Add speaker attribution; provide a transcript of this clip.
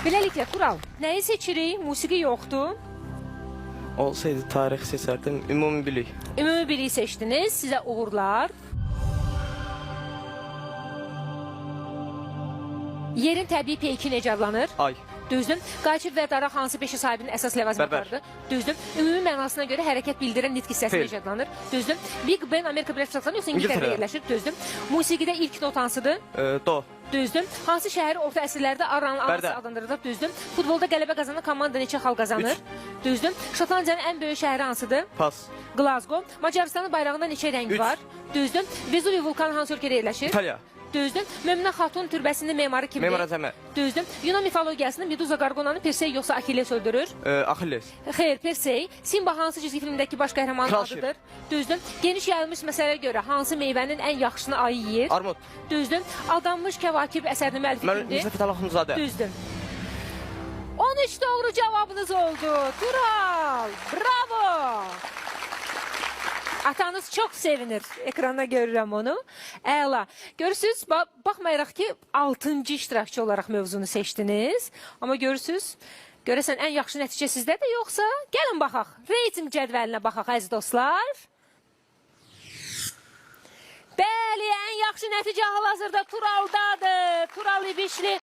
Speaker 1: Beləliklə, Tural, nəyi seçirik? Musiqi yoxdur.
Speaker 2: Olsaydı tarix seçərdim. Ümumi bilik.
Speaker 1: Ümumi biliyi seçdiniz. Sizə uğurlar. Yerin təbii peyki necə adlanır?
Speaker 2: Ay.
Speaker 1: Düzdür. Qaçib və daraq hansı peşə sahibinin əsas ləvazimatlarıdır? Düzdür. Ümumi mənasına görə hərəkət bildirən nitq hissəsi necə adlanır? Düzdür. Big Ben Amerika Birləşmiş Ştatlarında yoxsa İngiltərədə yerləşir? Düzdür. Musiqidə ilk not hansıdır?
Speaker 2: Do.
Speaker 1: Düzdür. Hansı şəhər orta əsrlərdə anası adlandırılır? Düzdür. Futbolda qələbə qazanan komanda neçə xal qazanır? Düzdür. Şotlandiyanın ən böyük şəhəri hansıdır?
Speaker 2: Pas.
Speaker 1: Glasgow. Macarıstanın bayrağında neçə rəng var? Düzdür. Vezuvi vulkanı hansı ölkədə yerləşir?
Speaker 2: İtalya.
Speaker 1: Düzdür. Möminə Xatun türbəsinin memarı kimdir?
Speaker 2: Memar Azəmə.
Speaker 1: Düzdür. Yunan mifologiyasında Meduza Qarqonanı Persey yoxsa Akilles öldürür?
Speaker 2: Achilles.
Speaker 1: Xeyr, Persey. Simba hansı çizgi filmindəki baş qəhrəmanın
Speaker 2: Kral Şir.
Speaker 1: adıdır? Düzdür. Geniş yayılmış məsələyə görə hansı meyvənin ən yaxşısını ayı yeyir?
Speaker 2: Armud.
Speaker 1: Düzdür. Aldanmış Kəvakib əsərinin müəllifi kimdir?
Speaker 2: Müzəffət Allahımzadə.
Speaker 1: Düzdür. 13 doğru cavabınız oldu. Tural. Bravo. Atanız çox sevinir. Ekranda görürəm onu. Əla. Görürsünüz, baxmayaraq ki, 6-cı iştirakçı olaraq mövzunu seçdiniz. Amma görürsünüz, görəsən ən yaxşı nəticə sizdədir yoxsa? Gəlin baxaq. Reyting cədvəlinə baxaq, əziz dostlar. Bəli, ən yaxşı nəticə hal-hazırda Turaldadır. Tural İbişli